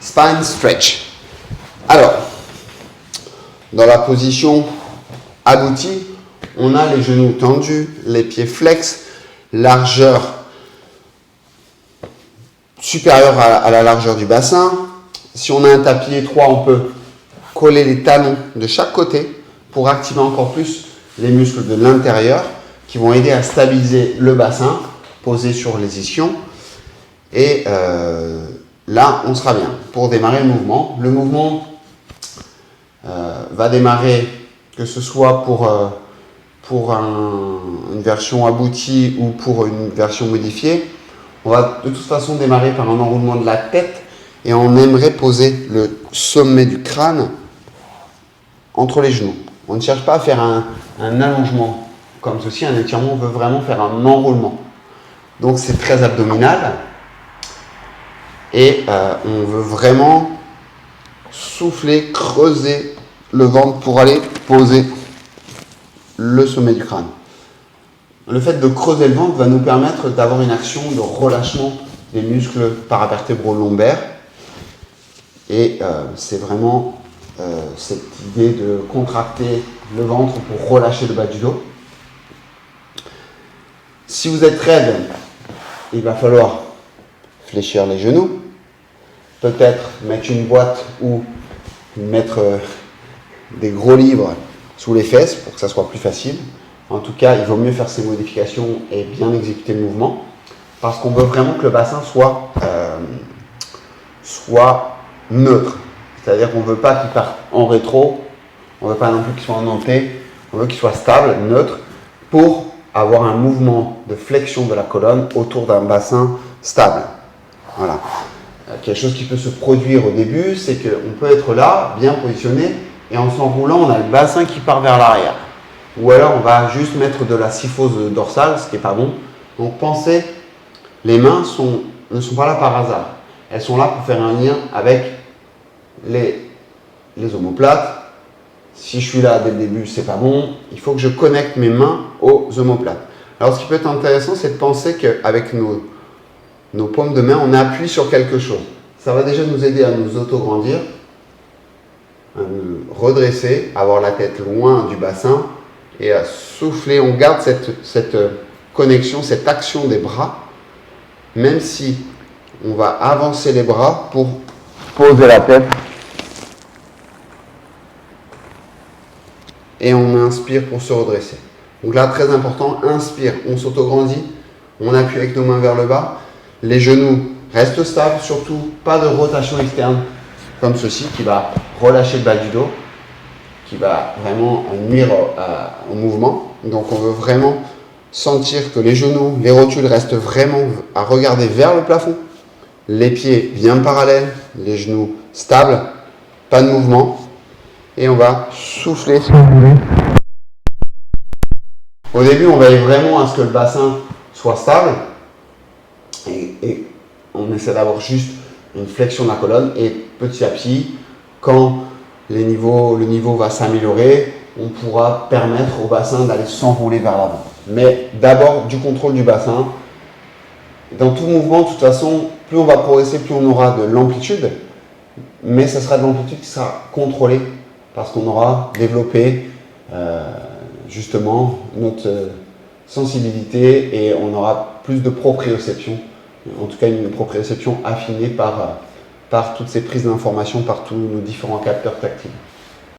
spine stretch. Alors, dans la position aboutie, on a les genoux tendus, les pieds flex, largeur supérieure à la largeur du bassin. Si on a un tapis étroit, on peut coller les talons de chaque côté pour activer encore plus les muscles de l'intérieur qui vont aider à stabiliser le bassin posé sur les ischions. Et là, on sera bien pour démarrer le mouvement. Le mouvement va démarrer, que ce soit pour une version aboutie ou pour une version modifiée. On va de toute façon démarrer par un enroulement de la tête et on aimerait poser le sommet du crâne entre les genoux. On ne cherche pas à faire un allongement comme ceci, un étirement, on veut vraiment faire un enroulement. Donc c'est très abdominal et on veut vraiment souffler, creuser le ventre pour aller poser le sommet du crâne. Le fait de creuser le ventre va nous permettre d'avoir une action de relâchement des muscles paravertébraux lombaires. Et c'est vraiment cette idée de contracter le ventre pour relâcher le bas du dos. Si vous êtes raide, il va falloir fléchir les genoux. Peut-être mettre une boîte ou mettre des gros livres sous les fesses pour que ça soit plus facile. En tout cas, il vaut mieux faire ces modifications et bien exécuter le mouvement parce qu'on veut vraiment que le bassin soit neutre. C'est-à-dire qu'on ne veut pas qu'il parte en rétro, on ne veut pas non plus qu'il soit en enté, on veut qu'il soit stable, neutre, pour avoir un mouvement de flexion de la colonne autour d'un bassin stable. Voilà. Quelque chose qui peut se produire au début, c'est qu'on peut être là, bien positionné, et en s'enroulant, on a le bassin qui part vers l'arrière. Ou alors, on va juste mettre de la syphose dorsale, ce qui n'est pas bon. Donc, pensez, les mains ne sont pas là par hasard. Elles sont là pour faire un lien avec les omoplates. Si je suis là dès le début, c'est pas bon. Il faut que je connecte mes mains aux omoplates. Alors, ce qui peut être intéressant, c'est de penser qu'avec nos paumes de main, on appuie sur quelque chose. Ça va déjà nous aider à nous autograndir, à nous redresser, à avoir la tête loin du bassin et à souffler. On garde cette connexion, cette action des bras, même si on va avancer les bras pour poser la tête. Et on inspire pour se redresser. Donc là, très important, inspire, on s'autograndit, on appuie avec nos mains vers le bas. Les genoux restent stables, surtout pas de rotation externe comme ceci qui va relâcher le bas du dos, qui va vraiment nuire au mouvement. Donc on veut vraiment sentir que les genoux, les rotules restent vraiment à regarder vers le plafond. Les pieds bien parallèles, les genoux stables, pas de mouvement. Et on va souffler. Au début, on veille vraiment à ce que le bassin soit stable. Et on essaie d'avoir juste une flexion de la colonne. Et petit à petit, quand le niveau va s'améliorer, on pourra permettre au bassin d'aller s'enrouler vers l'avant. Mais d'abord, du contrôle du bassin. Dans tout mouvement, de toute façon, plus on va progresser, plus on aura de l'amplitude. Mais ce sera de l'amplitude qui sera contrôlée parce qu'on aura développé justement notre sensibilité et on aura plus de proprioception, en tout cas une proprioception affinée par toutes ces prises d'informations, par tous nos différents capteurs tactiles.